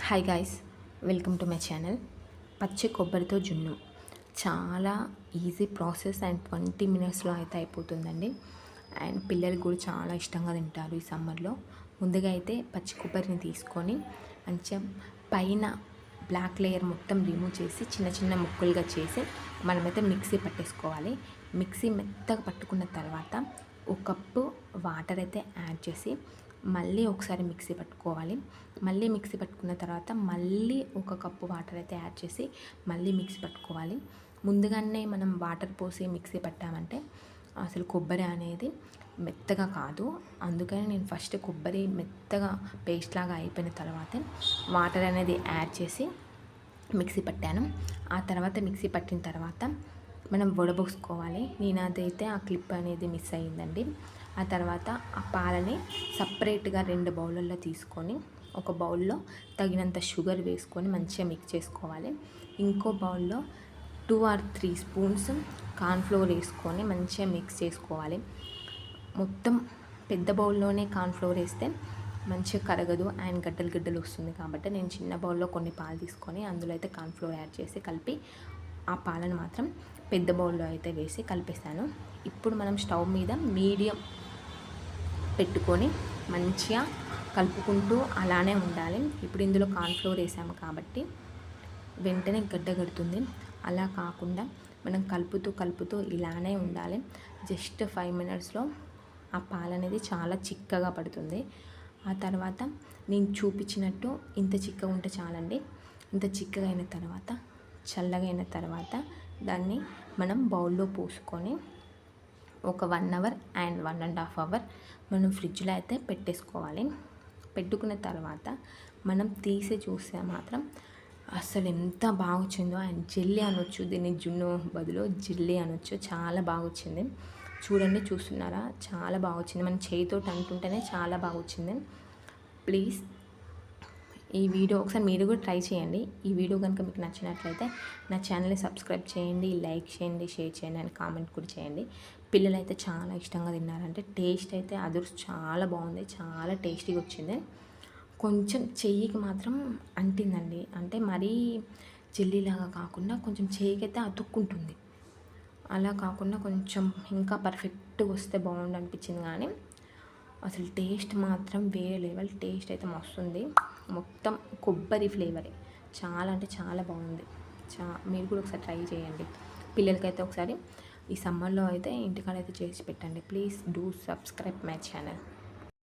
Hi guys, welcome to my channel. పచ్చి కొబ్బరితో జున్ను చాలా ఈజీ ప్రాసెస్ అండ్ 20 మినిట్స్లో అయితే అయిపోతుందండి. అండ్ పిల్లలు కూడా చాలా ఇష్టంగా తింటారు ఈ సమ్మర్లో. ముందుగా అయితే పచ్చి కొబ్బరిని తీసుకొని మంచిగా పైన బ్లాక్ లేయర్ మొత్తం రిమూవ్ చేసి చిన్న చిన్న ముక్కలుగా చేసి మనమైతే మిక్సీ పట్టేసుకోవాలి. మిక్సీ మెత్తగా పట్టుకున్న తర్వాత ఒక కప్పు వాటర్ అయితే యాడ్ చేసి మళ్ళీ ఒకసారి మిక్సీ పట్టుకోవాలి. మళ్ళీ మిక్సీ పట్టుకున్న తర్వాత మళ్ళీ ఒక కప్పు వాటర్ అయితే యాడ్ చేసి మళ్ళీ మిక్సీ పట్టుకోవాలి. ముందుగానే మనం వాటర్ పోసి మిక్సీ పట్టామంటే అసలు కొబ్బరి అనేది మెత్తగా కాదు. అందుకని నేను ఫస్ట్ కొబ్బరి మెత్తగా పేస్ట్ లాగా అయిపోయిన తర్వాతే వాటర్ అనేది యాడ్ చేసి మిక్సీ పట్టాను. ఆ తర్వాత మిక్సీ పట్టిన తర్వాత మనం వడబోసుకోవాలి. నేను అదైతే ఆ క్లిప్ అనేది మిస్ అయ్యిందండి. ఆ తర్వాత ఆ పాలని సపరేట్గా 2 బౌళ్ళల్లో తీసుకొని ఒక బౌల్లో తగినంత షుగర్ వేసుకొని మంచిగా మిక్స్ చేసుకోవాలి. ఇంకో బౌల్లో 2 or 3 స్పూన్స్ కార్న్ఫ్లోర్ వేసుకొని మంచిగా మిక్స్ చేసుకోవాలి. మొత్తం పెద్ద బౌల్లోనే కార్న్ఫ్లోర్ వేస్తే మంచిగా కరగదు అండ్ గడ్డలు గడ్డలు వస్తుంది. కాబట్టి నేను చిన్న బౌల్లో కొన్ని పాలు తీసుకొని అందులో అయితే కార్న్ఫ్లోర్ యాడ్ చేసి కలిపి ఆ పాలను మాత్రం పెద్ద బౌల్లో అయితే వేసి కలిపేస్తాను. ఇప్పుడు మనం స్టవ్ మీద మీడియం పెట్టుకొని మంచిగా కలుపుకుంటూ అలానే ఉండాలి. ఇప్పుడు ఇందులో కార్న్ఫ్లోర్ వేసాము కాబట్టి వెంటనే గడ్డ కడుతుంది. అలా కాకుండా మనం కలుపుతూ ఇలానే ఉండాలి. జస్ట్ 5 మినిట్స్లో ఆ పాలు అనేది చాలా చిక్కగా పడుతుంది. ఆ తర్వాత నేను చూపించినట్టు ఇంత చిక్కగా ఉంటే చాలండి. ఇంత చిక్కగా అయిన తర్వాత చల్లగా అయిన తర్వాత దాన్ని మనం బౌల్లో పోసుకొని ఒక 1 అవర్ అండ్ 1.5 అవర్ మనం ఫ్రిడ్జ్లో అయితే పెట్టేసుకోవాలి. పెట్టుకున్న తర్వాత మనం తీసి చూస్తే మాత్రం అసలు ఎంత బాగా వచ్చిందో. అండ్ జెల్లీ అనొచ్చు, దీన్ని జున్ను బదులు జెల్లీ అనొచ్చు. చాలా బాగా వచ్చింది. చూడండి, చూస్తున్నారా, చాలా బాగా వచ్చింది. మనం చేయితో అంటుంటేనే చాలా బాగా వచ్చింది. ప్లీజ్ ఈ వీడియో ఒకసారి మీరు కూడా ట్రై చేయండి. ఈ వీడియో కనుక మీకు నచ్చినట్లయితే నా ఛానల్ని సబ్స్క్రైబ్ చేయండి, లైక్ చేయండి, షేర్ చేయండి అండ్ కామెంట్ కూడా చేయండి. పిల్లలు అయితే చాలా ఇష్టంగా తిన్నారంటే టేస్ట్ అయితే అదుర్స్ చాలా బాగుంది. చాలా టేస్టీగా వచ్చింది. కొంచెం చెయ్యికి మాత్రం అంటిందండి. అంటే మరీ జెల్లీలాగా కాకుండా కొంచెం చెయ్యికి అయితే అతుక్కుంటుంది. అలా కాకుండా కొంచెం ఇంకా పర్ఫెక్ట్గా వస్తే బాగుండు అనిపించింది. కానీ అసలు టేస్ట్ మాత్రం వేరే లెవెల్ టేస్ట్ అయితే మస్తుంది. మొత్తం కొబ్బరి ఫ్లేవరే. చాలా అంటే చాలా బాగుంది. మీరు కూడా ఒకసారి ట్రై చేయండి. పిల్లలకైతే ఒకసారి ఈ సమ్మర్లో అయితే ఇంటికాడ అయితే చేసి పెట్టండి. Please do subscribe my channel.